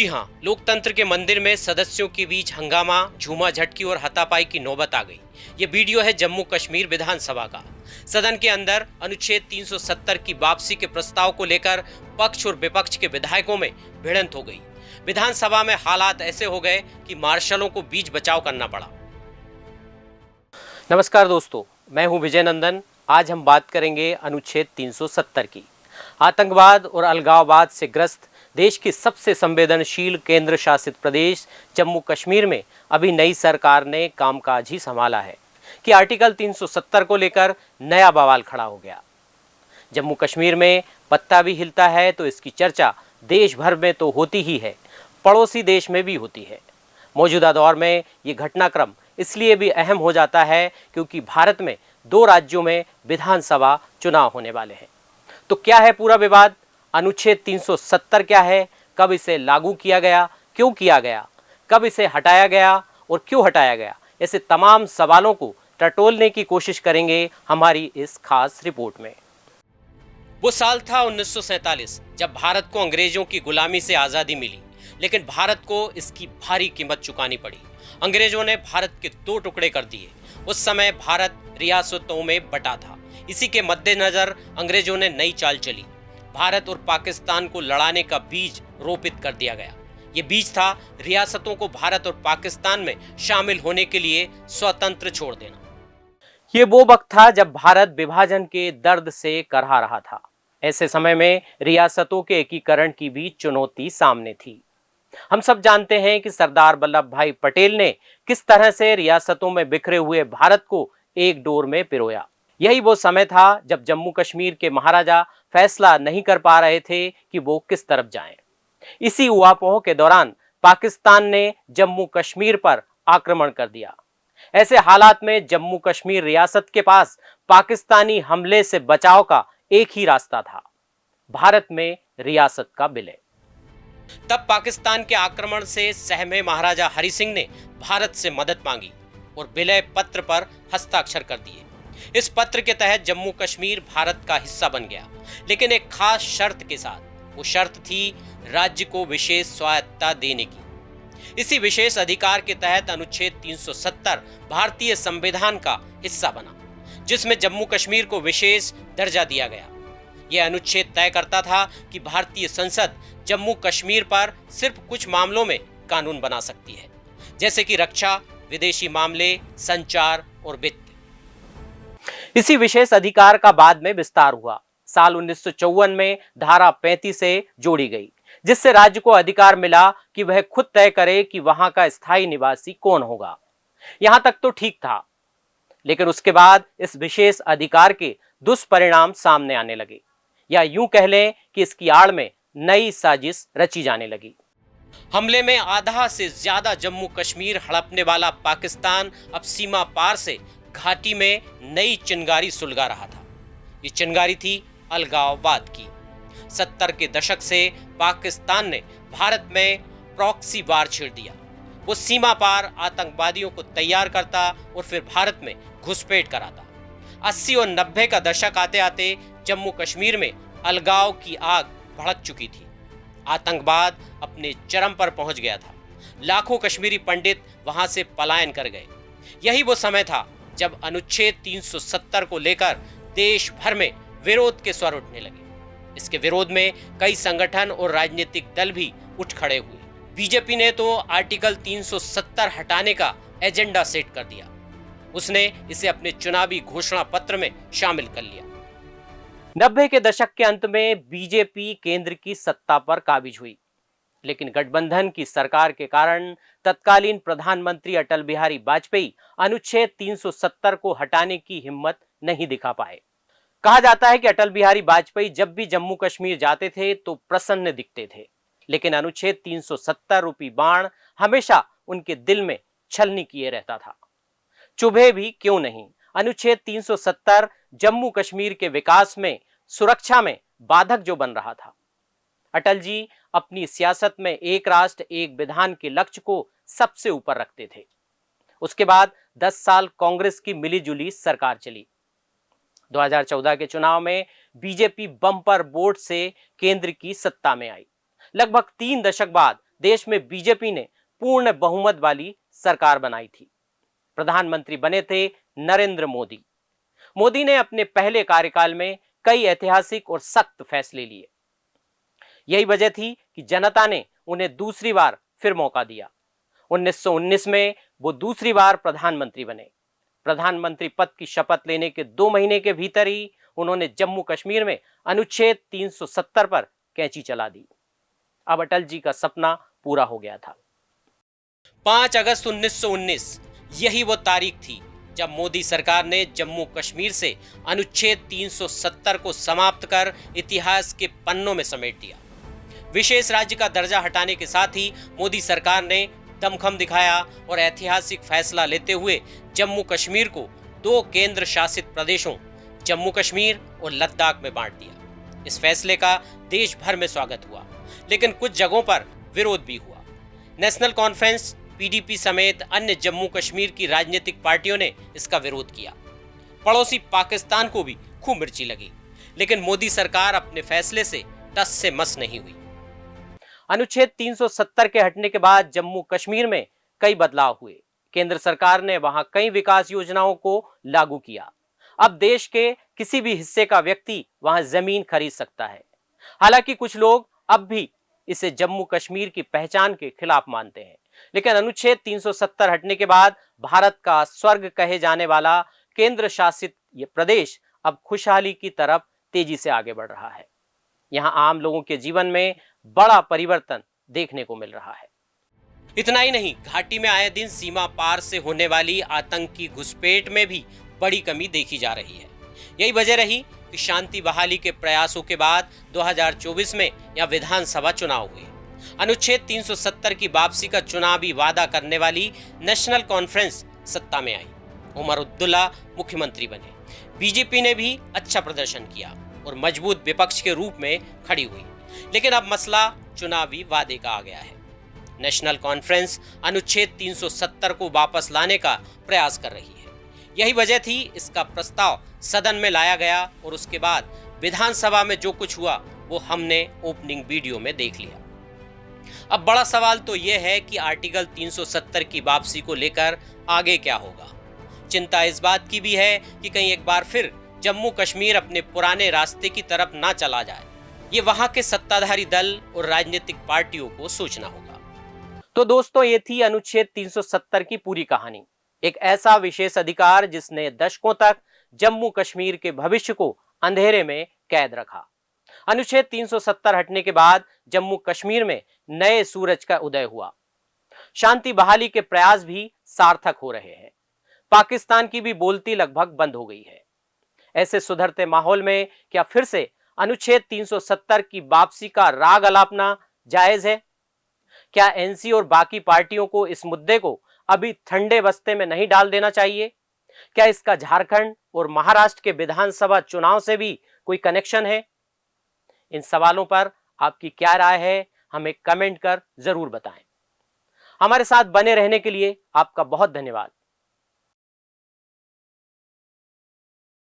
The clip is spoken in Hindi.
जी हाँ, लोकतंत्र के मंदिर में सदस्यों के बीच हंगामा, झूमाझटकी और हाथापाई की नौबत आ गई। ये वीडियो है जम्मू कश्मीर विधानसभा का। सदन के अंदर अनुच्छेद 370 की वापसी के प्रस्ताव को लेकर पक्ष और विपक्ष के विधायकों में भिड़ंत हो गई। विधानसभा में हालात ऐसे हो गए कि मार्शलों को बीच बचाव करना पड़ा। नमस्कार दोस्तों, मैं हूं विजय नंदन। आज हम बात करेंगे अनुच्छेद 370 की। आतंकवाद और अलगाववाद से ग्रस्त देश की सबसे संवेदनशील केंद्र शासित प्रदेश जम्मू कश्मीर में अभी नई सरकार ने कामकाज ही संभाला है कि आर्टिकल 370 को लेकर नया बवाल खड़ा हो गया। जम्मू कश्मीर में पत्ता भी हिलता है तो इसकी चर्चा देश भर में तो होती ही है, पड़ोसी देश में भी होती है। मौजूदा दौर में ये घटनाक्रम इसलिए भी अहम हो जाता है क्योंकि भारत में 2 राज्यों में विधानसभा चुनाव होने वाले हैं। तो क्या है पूरा विवाद? अनुच्छेद 370 क्या है, कब इसे लागू किया गया, क्यों किया गया, कब इसे हटाया गया और क्यों हटाया गया, ऐसे तमाम सवालों को टटोलने की कोशिश करेंगे हमारी इस खास रिपोर्ट में। वो साल था 1947 जब भारत को अंग्रेजों की गुलामी से आजादी मिली, लेकिन भारत को इसकी भारी कीमत चुकानी पड़ी। अंग्रेजों ने भारत के 2 टुकड़े कर दिए। उस समय भारत रियासतों में बटा था। इसी के मद्देनजर अंग्रेजों ने नई चाल चली। भारत और पाकिस्तान को लड़ाने का बीज रोपित कर दिया गया। ये बीज था रियासतों को भारत और पाकिस्तान में शामिल होने के लिए स्वतंत्र छोड़ देना। ये वो वक्त था जब भारत विभाजन के दर्द से करहा रहा था। ऐसे समय में रियासतों के एकीकरण की भी चुनौती सामने थी। हम सब जानते हैं कि सरदार वल्लभ भाई पटेल ने किस तरह से रियासतों में बिखरे हुए भारत को एक डोर में पिरोया। यही वो समय था जब जम्मू कश्मीर के महाराजा फैसला नहीं कर पा रहे थे कि वो किस तरफ जाएं। इसी उहापोह के दौरान पाकिस्तान ने जम्मू कश्मीर पर आक्रमण कर दिया। ऐसे हालात में जम्मू कश्मीर रियासत के पास पाकिस्तानी हमले से बचाव का एक ही रास्ता था, भारत में रियासत का विलय। तब पाकिस्तान के आक्रमण से सहमे महाराजा हरि सिंह ने भारत से मदद मांगी और विलय पत्र पर हस्ताक्षर कर दिए। इस पत्र के तहत जम्मू कश्मीर भारत का हिस्सा बन गया, लेकिन एक खास शर्त के साथ। वो शर्त थी राज्य को विशेष स्वायत्तता देने की। इसी विशेष अधिकार के तहत अनुच्छेद 370 भारतीय संविधान का हिस्सा बना, जिसमें जम्मू कश्मीर को विशेष दर्जा दिया गया। यह अनुच्छेद तय करता था कि भारतीय संसद जम्मू कश्मीर पर सिर्फ कुछ मामलों में कानून बना सकती है, जैसे कि रक्षा, विदेशी मामले, संचार और वित्त। इसी विशेष अधिकार का बाद में विस्तार हुआ। साल 1954 में धारा 35 से जोड़ी गई, जिससे राज्य को अधिकार मिला कि वह खुद तय करे कि वहां का स्थायी निवासी कौन होगा। यहां तक तो ठीक था, लेकिन उसके बाद इस विशेष अधिकार के दुष्परिणाम सामने आने लगे, या यूं कह लें कि इसकी आड़ में नई साजिश रची जाने लगी। हमले में आधा से ज्यादा जम्मू कश्मीर हड़पने वाला पाकिस्तान अब सीमा पार से घाटी में नई चिंगारी सुलगा रहा था। ये चिंगारी थी अलगाववाद की। 70 के दशक से पाकिस्तान ने भारत में प्रॉक्सी वार छेड़ दिया। वो सीमा पार आतंकवादियों को तैयार करता और फिर भारत में घुसपैठ कराता। 80 और 90 का दशक आते आते जम्मू कश्मीर में अलगाव की आग भड़क चुकी थी। आतंकवाद अपने चरम पर पहुंच गया था। लाखों कश्मीरी पंडित वहां से पलायन कर गए। यही वो समय था जब अनुच्छेद 370 को लेकर देश भर में विरोध के स्वर उठने लगे। इसके विरोध में कई संगठन और राजनीतिक दल भी उठ खड़े हुए। बीजेपी ने तो आर्टिकल 370 हटाने का एजेंडा सेट कर दिया। उसने इसे अपने चुनावी घोषणा पत्र में शामिल कर लिया। 90 के दशक के अंत में बीजेपी केंद्र की सत्ता पर काबिज हुई, लेकिन गठबंधन की सरकार के कारण तत्कालीन प्रधानमंत्री अटल बिहारी वाजपेयी अनुच्छेद 370 को हटाने की हिम्मत नहीं दिखा पाए। कहा जाता है कि अटल बिहारी वाजपेयी जब भी जम्मू कश्मीर जाते थे तो प्रसन्न दिखते थे, लेकिन अनुच्छेद 370 रूपी बाण हमेशा उनके दिल में छलनी किए रहता था। चुभे भी क्यों नहीं, अनुच्छेद 370 जम्मू कश्मीर के विकास में, सुरक्षा में बाधक जो बन रहा था। अटल जी अपनी सियासत में एक राष्ट्र एक विधान के लक्ष्य को सबसे ऊपर रखते थे। उसके बाद 10 साल कांग्रेस की मिलीजुली सरकार चली। 2014 के चुनाव में बीजेपी बम्पर वोट से केंद्र की सत्ता में आई। लगभग 3 दशक बाद देश में बीजेपी ने पूर्ण बहुमत वाली सरकार बनाई थी। प्रधानमंत्री बने थे नरेंद्र मोदी। मोदी ने अपने पहले कार्यकाल में कई ऐतिहासिक और सख्त फैसले लिए। यही वजह थी कि जनता ने उन्हें दूसरी बार फिर मौका दिया। 1919 में वो दूसरी बार प्रधानमंत्री बने। प्रधानमंत्री पद की शपथ लेने के 2 महीने के भीतर ही उन्होंने जम्मू कश्मीर में अनुच्छेद 370 पर कैंची चला दी। अब अटल जी का सपना पूरा हो गया था। 5 अगस्त 1919 यही वो तारीख थी जब मोदी सरकार ने जम्मू कश्मीर से अनुच्छेद 370 को समाप्त कर इतिहास के पन्नों में समेट दिया। विशेष राज्य का दर्जा हटाने के साथ ही मोदी सरकार ने दमखम दिखाया और ऐतिहासिक फैसला लेते हुए जम्मू कश्मीर को 2 केंद्र शासित प्रदेशों जम्मू कश्मीर और लद्दाख में बांट दिया। इस फैसले का देश भर में स्वागत हुआ, लेकिन कुछ जगहों पर विरोध भी हुआ। नेशनल कॉन्फ्रेंस, पीडीपी समेत अन्य जम्मू कश्मीर की राजनीतिक पार्टियों ने इसका विरोध किया। पड़ोसी पाकिस्तान को भी खूब मिर्ची लगी, लेकिन मोदी सरकार अपने फैसले से टस से मस नहीं हुई। अनुच्छेद 370 के हटने के बाद जम्मू कश्मीर में कई बदलाव हुए। केंद्र सरकार ने वहां कई विकास योजनाओं को लागू किया। अब देश के किसी भी हिस्से का व्यक्ति वहां जमीन खरीद सकता है। हालांकि कुछ लोग अब भी इसे जम्मू कश्मीर की पहचान के खिलाफ मानते हैं, लेकिन अनुच्छेद 370 हटने के बाद भारत का स्वर्ग कहे जाने वाला केंद्र शासित ये प्रदेश अब खुशहाली की तरफ तेजी से आगे बढ़ रहा है। यहाँ आम लोगों के जीवन में बड़ा परिवर्तन देखने को मिल रहा है। इतना ही नहीं, घाटी में आए दिन सीमा पार से होने वाली आतंकी घुसपैठ में भी बड़ी कमी देखी जा रही है। यही वजह रही कि शांति बहाली के प्रयासों के बाद 2024 में यह विधानसभा चुनाव हुए। अनुच्छेद 370 की वापसी का चुनावी वादा करने वाली नेशनल कॉन्फ्रेंस सत्ता में आई। उमर अब्दुल्ला मुख्यमंत्री बने। बीजेपी ने भी अच्छा प्रदर्शन किया और मजबूत विपक्ष के रूप में खड़ी हुई। लेकिन अब मसला चुनावी वादे का आ गया है। नेशनल कॉन्फ्रेंस अनुच्छेद 370 को वापस लाने का प्रयास कर रही है। यही वजह थी इसका प्रस्ताव सदन में लाया गया और उसके बाद विधानसभा में जो कुछ हुआ वो हमने ओपनिंग वीडियो में देख लिया। अब बड़ा सवाल तो यह है कि आर्टिकल 370 की वापसी को लेकर आगे क्या होगा। चिंता इस बात की भी है कि कहीं एक बार फिर जम्मू कश्मीर अपने पुराने रास्ते की तरफ ना चला जाए। ये वहां के सत्ताधारी दल और राजनीतिक पार्टियों को सोचना होगा। तो दोस्तों, ये थी अनुच्छेद 370 की पूरी कहानी। एक ऐसा विशेष अधिकार जिसने दशकों तक जम्मू कश्मीर के भविष्य को अंधेरे में कैद रखा। अनुच्छेद 370 हटने के बाद जम्मू कश्मीर में नए सूरज का उदय हुआ। शांति बहाली के प्रयास भी सार्थक हो रहे हैं। पाकिस्तान की भी बोलती लगभग बंद हो गई है। ऐसे सुधरते माहौल में क्या फिर से अनुच्छेद 370 की वापसी का राग अलापना जायज है? क्या एनसी और बाकी पार्टियों को इस मुद्दे को अभी ठंडे बस्ते में नहीं डाल देना चाहिए? क्या इसका झारखंड और महाराष्ट्र के विधानसभा चुनाव से भी कोई कनेक्शन है? इन सवालों पर आपकी क्या राय है, हमें कमेंट कर जरूर बताएं। हमारे साथ बने रहने के लिए आपका बहुत धन्यवाद।